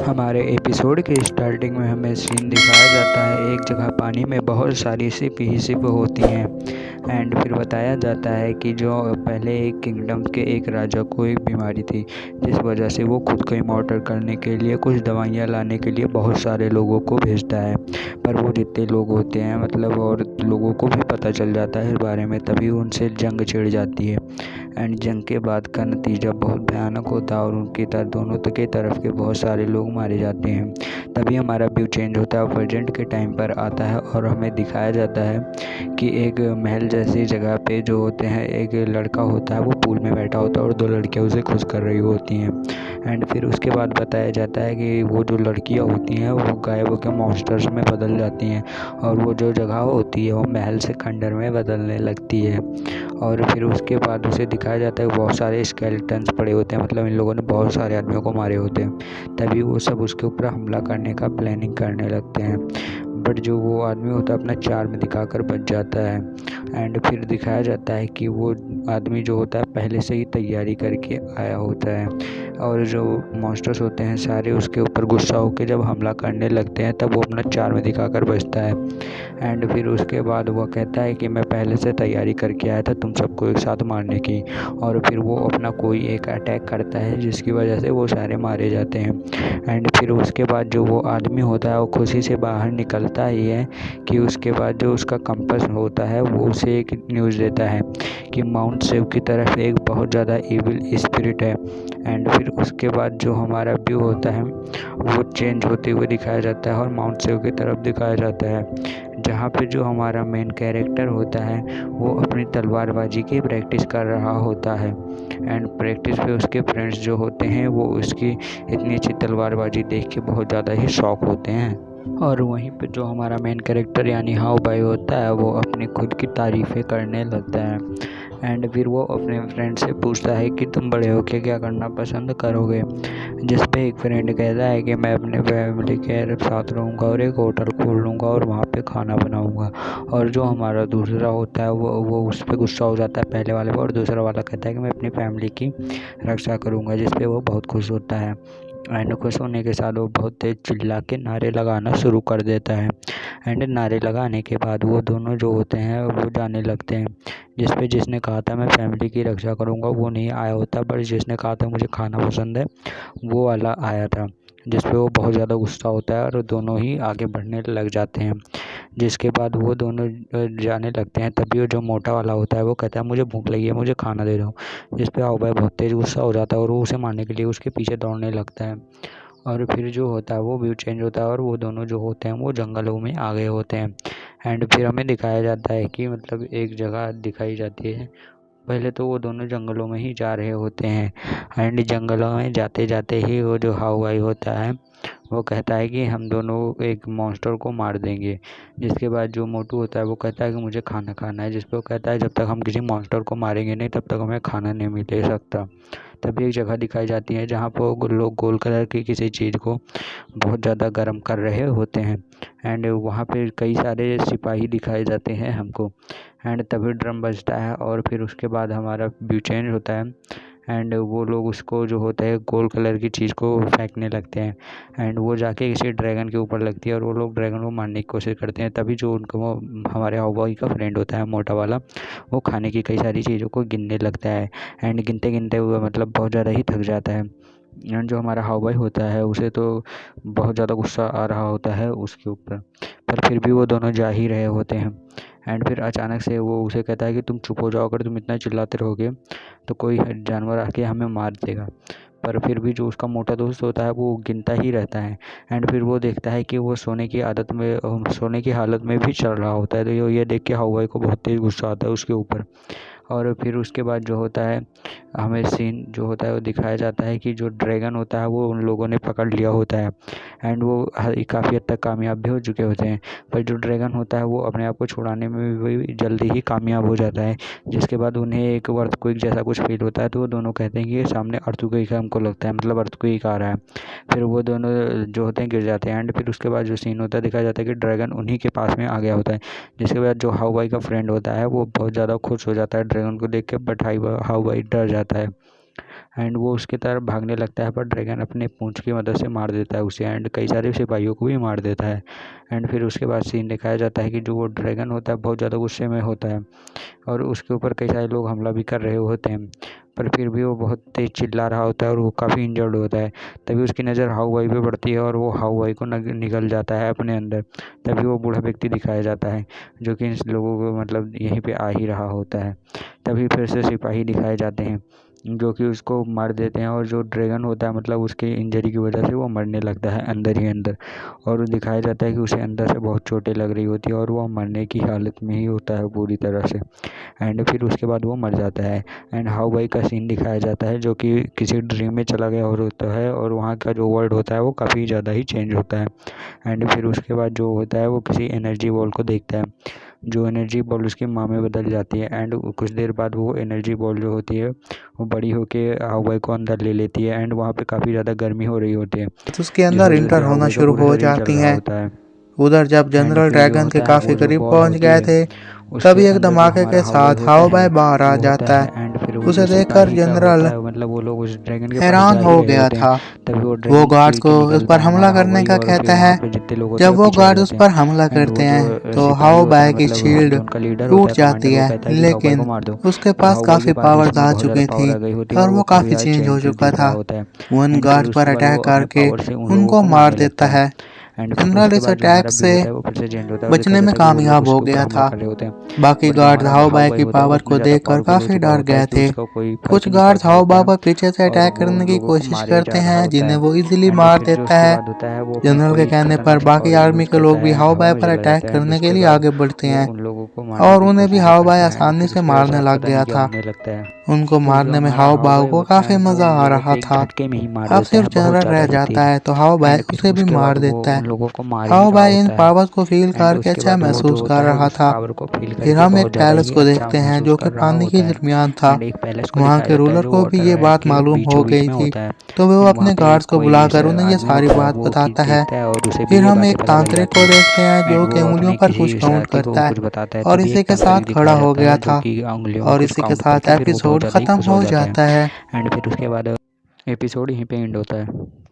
हमारे एपिसोड के स्टार्टिंग में हमें सीन दिखाया जाता है, एक जगह पानी में बहुत सारी सिप ही सिप होती हैं। एंड फिर बताया जाता है कि जो पहले एक किंगडम के एक राजा को एक बीमारी थी, जिस वजह से वो खुद को इमॉर्टल करने के लिए कुछ दवाइयाँ लाने के लिए बहुत सारे लोगों को भेजता है। पर वो जितने लोग होते हैं मतलब और लोगों को भी पता चल जाता है इस बारे में, तभी उनसे जंग छिड़ जाती है। एंड जंग के बाद का नतीजा बहुत भयानक होता है और उनकी दोनों के तरफ के बहुत सारे लोग मारे जाते हैं। तभी हमारा व्यू चेंज होता है, प्रेजेंट के टाइम पर आता है और हमें दिखाया जाता है कि एक महल जैसी जगह पे जो होते हैं, एक लड़का होता है वो पूल में बैठा होता है और दो लड़कियां उसे खुश कर रही होती हैं। एंड फिर उसके बाद बताया जाता है कि वो जो लड़कियां होती हैं वो गायब होकर मॉन्स्टर्स में बदल जाती हैं और वो जो जगह होती है वो महल से खंडर में बदलने लगती है। और फिर उसके बाद उसे दिखाया जाता है बहुत सारे स्केलेटन्स पड़े होते हैं, मतलब इन लोगों ने बहुत सारे आदमियों को मारे होते हैं। तभी वो सब उसके ऊपर हमला करने का प्लानिंग करने लगते हैं, बट जो वो आदमी होता है अपना चार्म दिखाकर बच जाता है। एंड फिर दिखाया जाता है कि वो आदमी जो होता है पहले से ही तैयारी करके आया होता है और जो मॉन्स्टर्स होते हैं सारे उसके ऊपर गुस्सा होकर जब हमला करने लगते हैं तब वो अपना चार्म दिखाकर बचता है। एंड फिर उसके बाद वो कहता है कि मैं पहले से तैयारी करके आया था तुम सबको एक साथ मारने की। और फिर वो अपना कोई एक अटैक करता है जिसकी वजह से वो सारे मारे जाते हैं। एंड फिर उसके बाद जो वो आदमी होता है वो खुशी से बाहर निकलता ही है कि उसके बाद जो उसका कंपास होता है वो उसे एक न्यूज़ देता है कि माउंट सेव की तरफ एक बहुत ज़्यादा इविल स्पिरिट है। एंड फिर उसके बाद जो हमारा व्यू होता है वो चेंज होते हुए दिखाया जाता है और माउंट सेव की तरफ दिखाया जाता है, जहाँ पे जो हमारा मेन कैरेक्टर होता है वो अपनी तलवारबाजी की प्रैक्टिस कर रहा होता है। एंड प्रैक्टिस पे उसके फ्रेंड्स जो होते हैं वो उसकी इतनी अच्छी तलवारबाजी देख के बहुत ज़्यादा ही शॉक होते हैं। और वहीं पे जो हमारा मेन कैरेक्टर यानी हाउ भाई होता है वो अपनी खुद की तारीफ़ें करने लगता है। एंड फिर वो अपने फ्रेंड से पूछता है कि तुम बड़े होके क्या करना पसंद करोगे, जिस पे एक फ्रेंड कहता है कि मैं अपने फैमिली के साथ रहूँगा और एक होटल खोल लूँगा और वहाँ पे खाना बनाऊँगा। और जो हमारा दूसरा होता है वो उस पर गुस्सा हो जाता है पहले वाले पर, और दूसरा वाला कहता है कि मैं अपनी फैमिली की रक्षा करूँगा, जिस पे वो बहुत खुश होता है। एंड खुश होने के साथ वो बहुत तेज चिल्ला के नारे लगाना शुरू कर देता है। एंड नारे लगाने के बाद वो दोनों जो होते हैं वो जाने लगते हैं, जिसने कहा था मैं फैमिली की रक्षा करूँगा वो नहीं आया होता, पर जिसने कहा था मुझे खाना पसंद है वो वाला आया था, जिस पे वो बहुत ज़्यादा गुस्सा होता है और दोनों ही आगे बढ़ने लग जाते हैं। जिसके बाद वो दोनों जाने लगते हैं, तभी वो जो मोटा वाला होता है वो कहता है मुझे भूख लगी है, मुझे खाना दे दो। जिस पे हाउ भाई बहुत तेज़ गुस्सा हो जाता है और वो उसे मारने के लिए उसके पीछे दौड़ने लगता है। और फिर जो होता है वो व्यू चेंज होता है और वो दोनों जो होते हैं वो जंगलों में आ गए होते हैं। एंड फिर हमें दिखाया जाता है कि मतलब एक जगह दिखाई जाती है, पहले तो वो दोनों जंगलों में ही जा रहे होते हैं। एंड जंगलों में जाते जाते ही वो जो हाउ भाई होता है वो कहता है कि हम दोनों एक मॉन्स्टर को मार देंगे। जिसके बाद जो मोटू होता है वो कहता है कि मुझे खाना खाना है, जिस पे वो कहता है जब तक हम किसी मॉन्स्टर को मारेंगे नहीं तब तक हमें खाना नहीं मिल सकता। तभी एक जगह दिखाई जाती है जहाँ पर वो लोग गोल कलर की किसी चीज़ को बहुत ज़्यादा गर्म कर रहे होते हैं। एंड वहाँ पे कई सारे सिपाही दिखाए जाते हैं हमको। एंड तभी ड्रम बजता है और फिर उसके बाद हमारा व्यू चेंज होता है। एंड वो लोग उसको जो होता है गोल्ड कलर की चीज़ को फेंकने लगते हैं। एंड वो जाके किसी ड्रैगन के ऊपर लगती है और वो लोग ड्रैगन को मारने की कोशिश करते हैं। तभी जो उनको वो हमारे हाउ भाई का फ्रेंड होता है मोटा वाला, वो खाने की कई सारी चीज़ों को गिनने लगता है। एंड गिनते गिनते हुए मतलब बहुत ज़्यादा ही थक जाता है। एंड जो हमारा हाउ भाई होता है उसे तो बहुत ज़्यादा गुस्सा आ रहा होता है उसके ऊपर, पर फिर भी वो दोनों जा ही रहे होते हैं। एंड फिर अचानक से वो उसे कहता है कि तुम चुप हो जाओ, अगर तुम इतना चिल्लाते रहोगे तो कोई जानवर आके हमें मार देगा। पर फिर भी जो उसका मोटा दोस्त होता है वो गिनता ही रहता है। एंड फिर वो देखता है कि वो सोने की हालत में भी चल रहा होता है, तो ये देख के हाउ भाई को बहुत तेज़ गुस्सा आता है उसके ऊपर। और फिर उसके बाद जो होता है हमें सीन जो होता है वो दिखाया जाता है कि जो ड्रैगन होता है वो उन लोगों ने पकड़ लिया होता है। एंड वो काफ़ी हद तक कामयाब भी हो चुके होते हैं, पर जो ड्रैगन होता है वो अपने आप को छुड़ाने में भी जल्दी ही कामयाब हो जाता है। जिसके बाद उन्हें एक अर्थक्वेक जैसा कुछ फील होता है, तो वो दोनों कहते हैं कि ये सामने अर्थक्वेक है, हमको लगता है मतलब अर्थक्वेक आ रहा है। फिर वो दोनों जो होते हैं गिर जाते हैं। एंड फिर उसके बाद जो सीन होता है दिखाया जाता है कि ड्रैगन उन्हीं के पास में आ गया होता है। जिसके बाद जो हाउ भाई का फ्रेंड होता है वो बहुत ज़्यादा खुश हो जाता है ड्रैगन को देख के, बट हाउ भाई डर जाता है। एंड वो उसकी तरफ भागने लगता है, पर ड्रैगन अपने पूंछ की मदद से मार देता है उसे, एंड कई सारे सिपाहियों को भी मार देता है। एंड फिर उसके बाद सीन दिखाया जाता है कि जो वो ड्रैगन होता है बहुत ज़्यादा गुस्से में होता है और उसके ऊपर कई सारे लोग हमला भी कर रहे होते हैं, पर फिर भी वो बहुत तेज़ चिल्ला रहा होता है और वो काफ़ी इंजर्ड होता है। तभी उसकी नज़र हाउ भाई पे पड़ती है और वो हाउ भाई को निगल जाता है अपने अंदर। तभी वो बूढ़ा व्यक्ति दिखाया जाता है जो कि इन लोगों को मतलब यहीं पे आ ही रहा होता है। तभी फिर से सिपाही दिखाए जाते हैं जो कि उसको मार देते हैं, और जो ड्रैगन होता है मतलब उसके इंजरी की वजह से वो मरने लगता है अंदर ही अंदर, और दिखाया जाता है कि उसे अंदर से बहुत चोटें लग रही होती है और वो मरने की हालत में ही होता है पूरी तरह से। एंड फिर उसके बाद वो मर जाता है। एंड हाउ भाई का सीन दिखाया जाता है जो कि किसी ड्रीम में चला गया और होता है, और वहाँ का जो वर्ल्ड होता है वो काफ़ी ज़्यादा ही चेंज होता है। एंड फिर उसके बाद जो होता है वो किसी एनर्जी बॉल को देखता है, जो एनर्जी बॉल उसकी माँ में बदल जाती है। एंड कुछ देर बाद वो एनर्जी बॉल जो होती है वो बड़ी होके हाउ भाई को अंदर ले लेती है, एंड वहाँ पे काफ़ी ज़्यादा गर्मी हो रही होती है उसके जिस अंदर वजह इंटर से हाउ होना भाई का शुरू पूरा हो शरीर जल जाती रहा हैं। होता है। उधर जब एंड जनरल फिर जो ड्रैगन के होता है काफी वो जो करीब बॉल पहुंच होती गए है थे, उसके तभी एक अंदर जो धमाके हमारा के हाउ भाई साथ होता हाउ है भाई बाहर आ वो होता जाता है। है। एंड फिर वो जो उसे देखकर सिपाही का होता जनरल है मतलब वो लोग उस ड्रैगन के पास हैरान जा ही हो रहे गया होते हैं, था। तभी वो वो ड्रैगन गार्ड्स चीर को के उस निकलता पर है हमला हमारा हाउ करने भाई, का और फिर कहता वहाँ है। पे जितने लोग होते जब हैं वो वो पीछे हो गार्ड उस जाते हैं। पर हमला एंड करते वो जो हैं तो सिपाही हाउ होता है भाई की मतलब शील्ड जो उनका लीडर होता टूट है जाती कमांडर, वो है, कहता है कि हाउ भाई को लेकिन मार दो। उसके पर पास हाउ भाई के काफी पास भी पावर्स इसमें आ बहुत ज़्यादा चुकी पावर थी आ गई होती है और और वो वो काफ़ी काफी ज़्यादा चेंज हो चेंज चुका दिख रहा था। होता है। वन एंड फिर गार्ड पर उसके बाद वो अटैक अपने करके पावर से उन लोगों उनको को मार मारने देता लगता है। है। एंड फिर जनरल उसके इस बाद जो अटैक हमारा व्यू से होता है वो फिर से चेंज होता है और बचने दिखाया में जाता है कि वो लोग कामयाब हो उसके ऊपर गया हमला था। कर रहे होते हैं। बाकी बट जो गार्ड हमारा हाव हाउ बाय भाई की होता है वो पावर इतना को ज़्यादा देखकर पावरफुल हो काफी चुका डर होता है गए कि थे। उसका कोई फर्क ही कुछ नहीं गार्ड पड़ता हाव होता बाय है, पर पीछे से और अटैक वो करने उन की लोगों को कोशिश मारे करते जा रहा हैं, होता जिन्हें है। वो इजीली एंड मार फिर जो देता उसके है। बाद होता है वो अपना जनरल के कोई कहने पर खतरनाक सा बाकी पावर आर्मी यूज़ के करता लोग भी है एंड हाव हवा बाय में पर चला अटैक जाता है। एंड करने के उसके लिए बाद आगे बढ़ते वो हैं उन लोगों को मारने और की उन्हें भी कोशिश भी हाव बाय करता है। एंड आसानी फिर से उसके मारने साथ लग पता नहीं गया क्या था। होने लगता है। उनको फिर जो मारने में हमारा हाव हाउ बाव भाई को होता काफी है वो मजा उन आ लोगों को रहा एक था। झटके में ही मार अब देता है सिर्फ बहुत जनरल ज़्यादा रह ही जाता तेज। है तो हाव बाय एंड फिर उसे भी उसके मार बाद वो देता है। उन लोगों को मार ही हाउ रहा बाय इन होता है। पावर्स को फील एंड करके उसके अच्छा बाद वो जो महसूस होता कर है रहा उस था। पावर को फील फिर करके हम एक बहुत ज़्यादा पैलेस ही को अच्छा देखते हैं महसूस जो कि कर रहा पानी के होता है। दरमियान था। एंड एक पैलेस को वहाँ दिखाया के जाता है रूलर जो को भी वाटर ये बात के मालूम हो बीचों बीच गई में थी, होता है। तो वो एंड वहाँ अपने पे गार्ड्स एक को कोई बुलाकर ऐसा उन्हें ये आदमी सारी होता है बात वो कि बताता है। देखता है और उसे भी फिर ये हम बातें एक पता लग तांत्रिक जाती को हैं। देखते हैं एंड जो कि वो उंगलियों अपने पर कुछ किसी काउंट साथी को करता है कुछ बताता है, और तभी इसी एक के तांत्रिक साथ दिखाया खड़ा हो जाता गया है जो था। कि उंगलियों में और कुछ इसी के काउंट साथ करके फिर वो बहुत एपिसोड ज़्यादा ही खत्म खुश हो हो जाता है। जाता है। एंड फिर उसके बाद एपिसोड यहीं पे एंड होता है।